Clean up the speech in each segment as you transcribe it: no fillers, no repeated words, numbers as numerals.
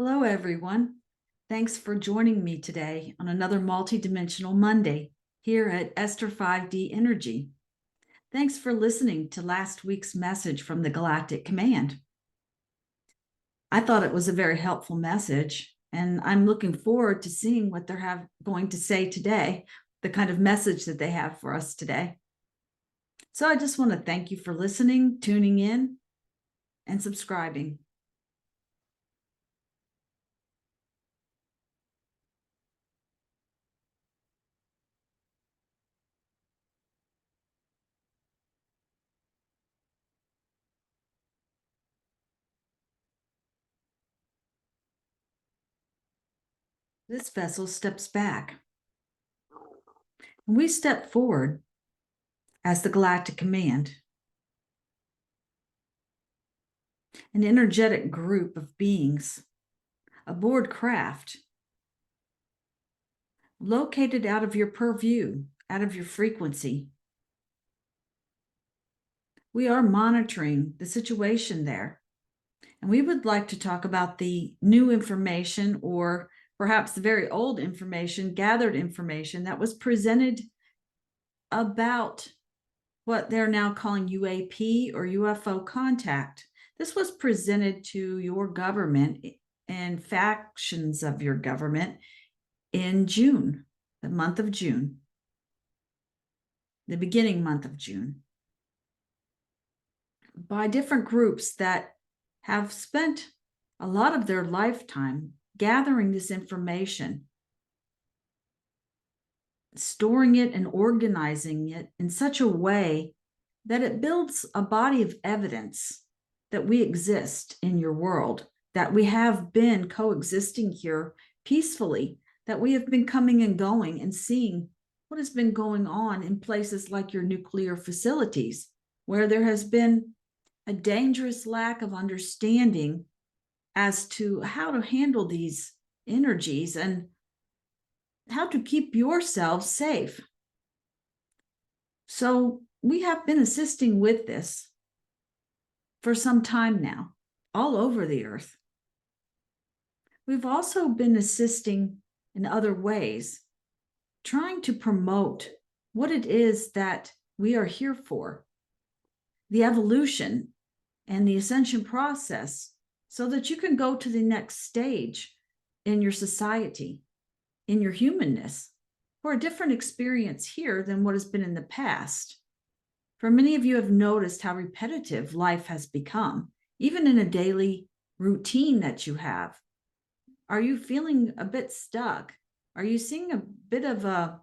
Hello, everyone. Thanks for joining me today on another multidimensional Monday here at Esther 5D Energy. Thanks for listening to last week's message from the Galactic Command. I thought it was a very helpful message, and I'm looking forward to seeing what they're going to say today, the kind of message that they have for us today. So I just want to thank you for listening, tuning in, and subscribing. This vessel steps back. And we step forward as the Galactic Command, an energetic group of beings aboard craft, located out of your purview, out of your frequency. We are monitoring the situation there, and we would like to talk about the new information, or perhaps the very old information, gathered information that was presented about what they're now calling UAP or UFO Contact. This was presented to your government and factions of your government in June, the month of June, the beginning month of June, by different groups that have spent a lot of their lifetime gathering this information, storing it and organizing it in such a way that it builds a body of evidence that we exist in your world, that we have been coexisting here peacefully, that we have been coming and going and seeing what has been going on in places like your nuclear facilities, where there has been a dangerous lack of understanding as to how to handle these energies and how to keep yourselves safe. So we have been assisting with this for some time now, all over the earth. We've also been assisting in other ways, trying to promote what it is that we are here for, the evolution and the ascension process, so that you can go to the next stage in your society, in your humanness, for a different experience here than what has been in the past. For many of you have noticed how repetitive life has become, even in a daily routine that you have. Are you feeling a bit stuck? Are you seeing a bit of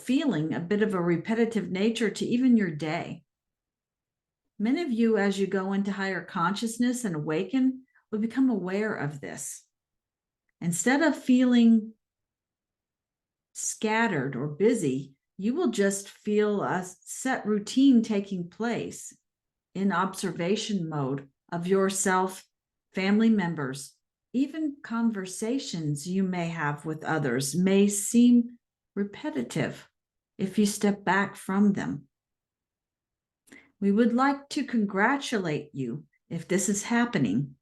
feeling a bit of a repetitive nature to even your day? Many of you, as you go into higher consciousness and awaken, will become aware of this. Instead of feeling scattered or busy, you will just feel a set routine taking place in observation mode of yourself, family members. Even conversations you may have with others may seem repetitive if you step back from them. We would like to congratulate you if this is happening,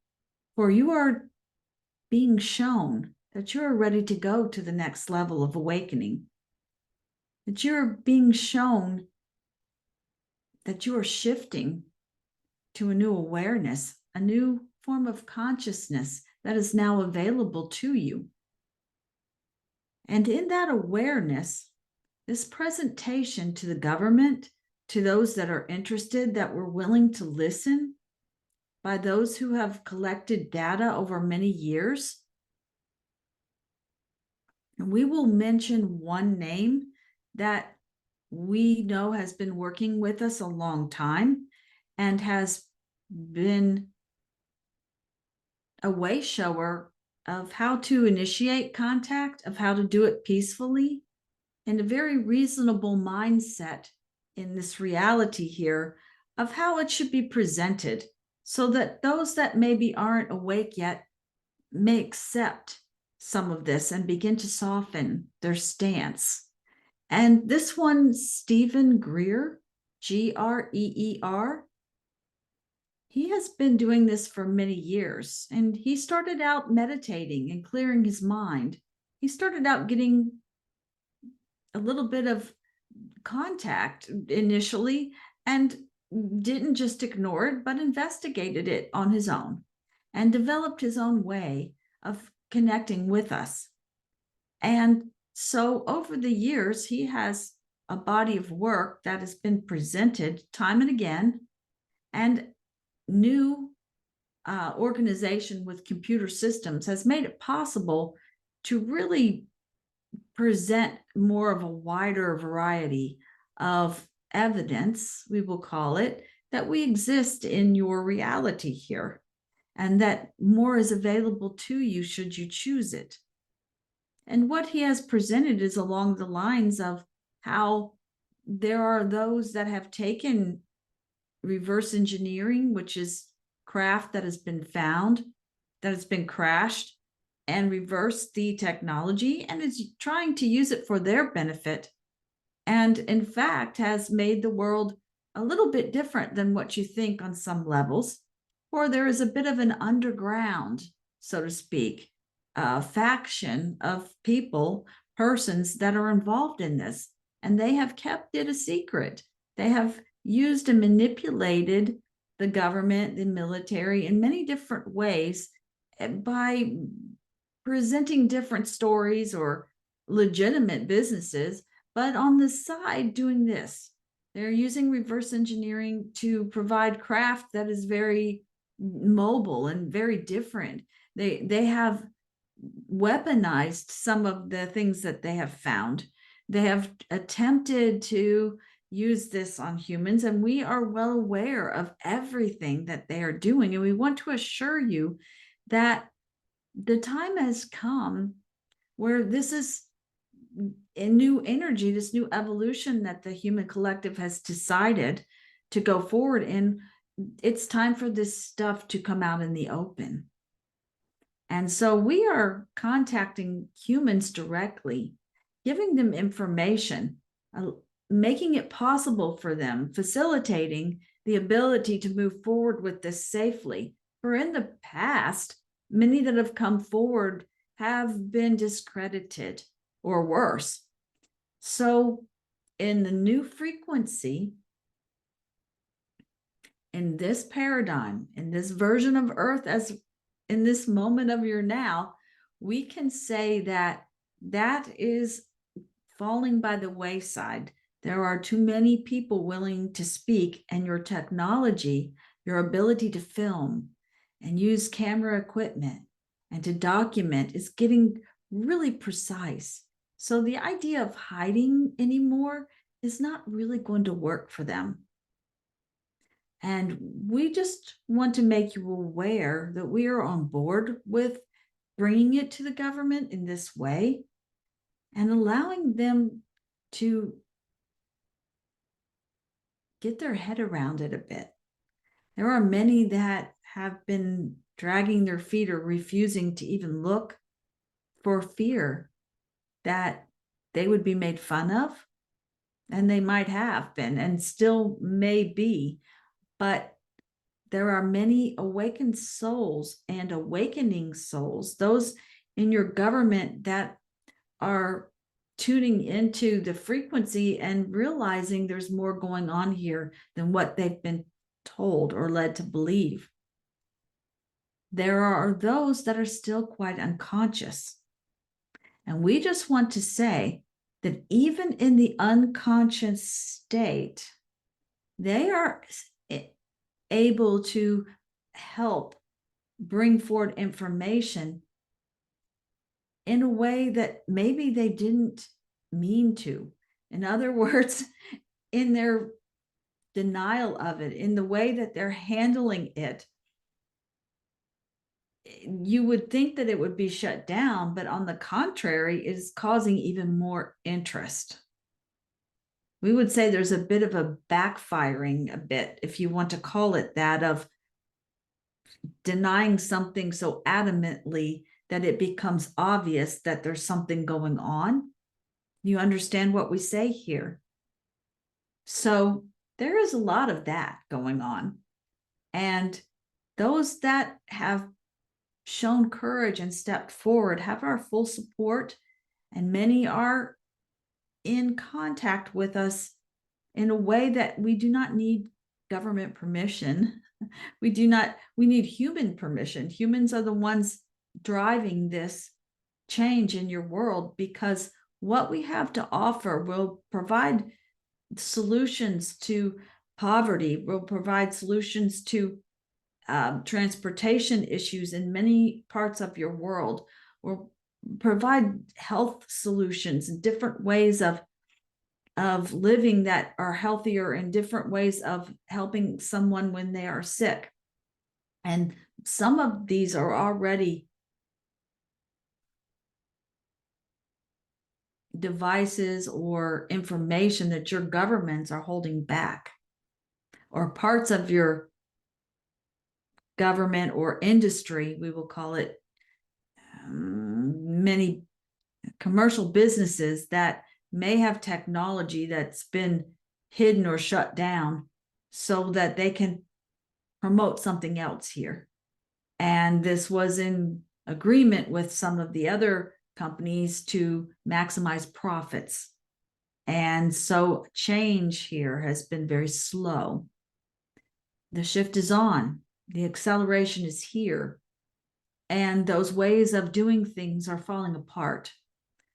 for you are being shown that you are ready to go to the next level of awakening, that you're being shown that you are shifting to a new awareness, a new form of consciousness that is now available to you. And in that awareness, this presentation to the government, to those that are interested, that were willing to listen, by those who have collected data over many years. And we will mention one name that we know has been working with us a long time and has been a way shower of how to initiate contact, of how to do it peacefully, and a very reasonable mindset in this reality here of how it should be presented, so that those that maybe aren't awake yet may accept some of this and begin to soften their stance. And this one, Stephen Greer, Greer, He has been doing this for many years, and he started out meditating and clearing his mind. He started out getting a little bit of contact initially and didn't just ignore it, but investigated it on his own and developed his own way of connecting with us. And so over the years, he has a body of work that has been presented time and again, and new organization with computer systems has made it possible to really present more of a wider variety of evidence, we will call it, that we exist in your reality here, and that more is available to you should you choose it. And what he has presented is along the lines of how there are those that have taken reverse engineering, which is craft that has been found, that has been crashed, and reverse the technology and is trying to use it for their benefit. And in fact, has made the world a little bit different than what you think on some levels, or there is a bit of an underground, so to speak, faction of people, persons that are involved in this, and they have kept it a secret. They have used and manipulated the government, the military in many different ways by presenting different stories or legitimate businesses, but on the side doing this. They're using reverse engineering to provide craft that is very mobile and very different. They have weaponized some of the things that they have found. They have attempted to use this on humans, and we are well aware of everything that they are doing. And we want to assure you that the time has come where this is a new energy, this new evolution that the human collective has decided to go forward in. It's time for this stuff to come out in the open. And so we are contacting humans directly, giving them information, making it possible for them, facilitating the ability to move forward with this safely. For in the past, many that have come forward have been discredited or worse. So in the new frequency, in this paradigm, in this version of Earth, as in this moment of your now, we can say that that is falling by the wayside. There are too many people willing to speak, and your technology, your ability to film and use camera equipment and to document is getting really precise. So the idea of hiding anymore is not really going to work for them. And we just want to make you aware that we are on board with bringing it to the government in this way and allowing them to get their head around it a bit. There are many that have been dragging their feet or refusing to even look for fear that they would be made fun of, and they might have been and still may be. But there are many awakened souls and awakening souls, those in your government that are tuning into the frequency and realizing there's more going on here than what they've been told or led to believe. There are those that are still quite unconscious. And we just want to say that even in the unconscious state, they are able to help bring forward information in a way that maybe they didn't mean to. In other words, in their denial of it, in the way that they're handling it, you would think that it would be shut down, but on the contrary, it is causing even more interest. We would say there's a bit of a backfiring, a bit, if you want to call it that, of denying something so adamantly that it becomes obvious that there's something going on. You understand what we say here? So there is a lot of that going on. And those that have shown courage and stepped forward have our full support, and many are in contact with us in a way that we do not need government permission. We need human permission. Humans are the ones driving this change in your world, because what we have to offer will provide solutions to poverty, will provide solutions to transportation issues in many parts of your world, will provide health solutions and different ways of living that are healthier, and different ways of helping someone when they are sick. And some of these are already devices or information that your governments are holding back, or parts of your government or industry, we will call it, many commercial businesses that may have technology that's been hidden or shut down so that they can promote something else here. And this was in agreement with some of the other companies to maximize profits. And so change here has been very slow. The shift is on. The acceleration is here. And those ways of doing things are falling apart.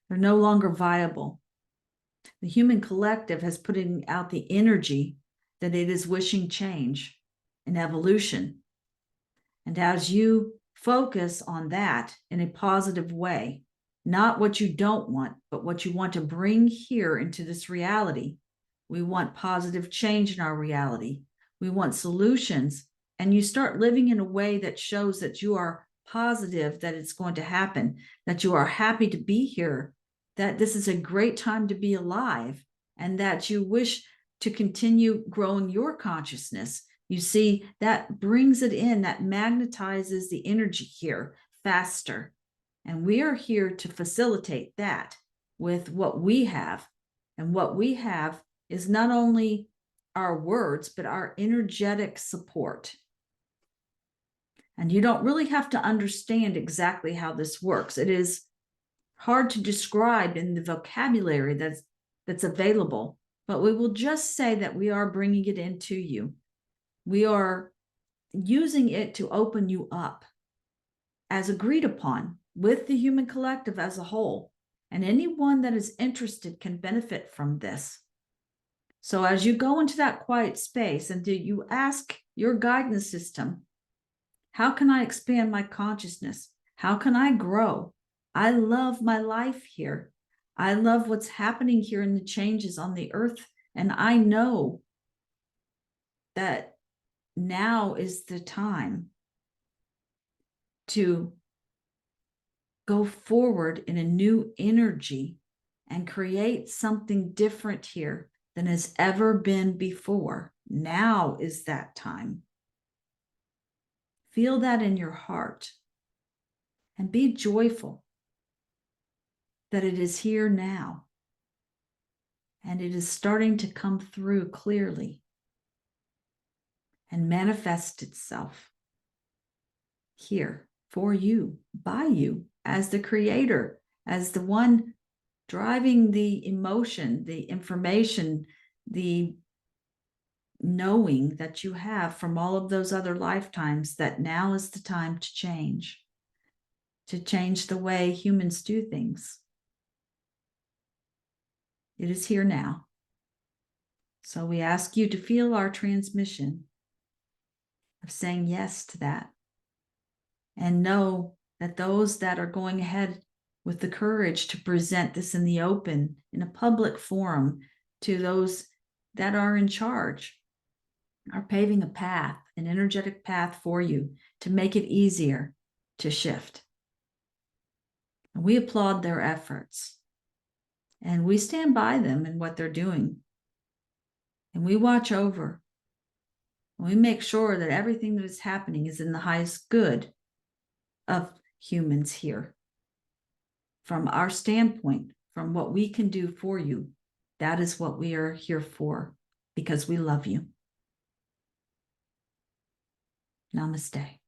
They're no longer viable. The human collective has put out the energy that it is wishing change and evolution. And as you focus on that in a positive way, not what you don't want, but what you want to bring here into this reality. We want positive change in our reality. We want solutions. And you start living in a way that shows that you are positive that it's going to happen, that you are happy to be here, that this is a great time to be alive, and that you wish to continue growing your consciousness. You see, that brings it in, that magnetizes the energy here faster. And we are here to facilitate that with what we have. And what we have is not only our words, but our energetic support. And you don't really have to understand exactly how this works. It is hard to describe in the vocabulary that's available, but we will just say that we are bringing it into you. We are using it to open you up as agreed upon with the human collective as a whole. And anyone that is interested can benefit from this. So as you go into that quiet space and you ask your guidance system, how can I expand my consciousness? How can I grow? I love my life here. I love what's happening here in the changes on the earth. And I know that now is the time to go forward in a new energy and create something different here than has ever been before. Now is that time. Feel that in your heart and be joyful that it is here now. And it is starting to come through clearly and manifest itself here for you, by you, as the creator, as the one driving the emotion, the information, the knowing that you have from all of those other lifetimes, that now is the time to change the way humans do things. It is here now. So we ask you to feel our transmission of saying yes to that, and know that those that are going ahead with the courage to present this in the open, in a public forum, to those that are in charge, are paving a path, an energetic path for you to make it easier to shift. And we applaud their efforts, and we stand by them in what they're doing. And we watch over, and we make sure that everything that is happening is in the highest good of humans here. From our standpoint, from what we can do for you, that is what we are here for, because we love you. Namaste.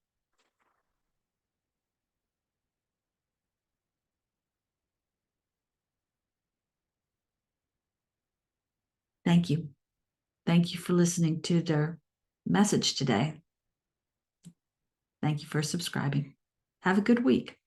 Thank you. Thank you for listening to their message today. Thank you for subscribing. Have a good week.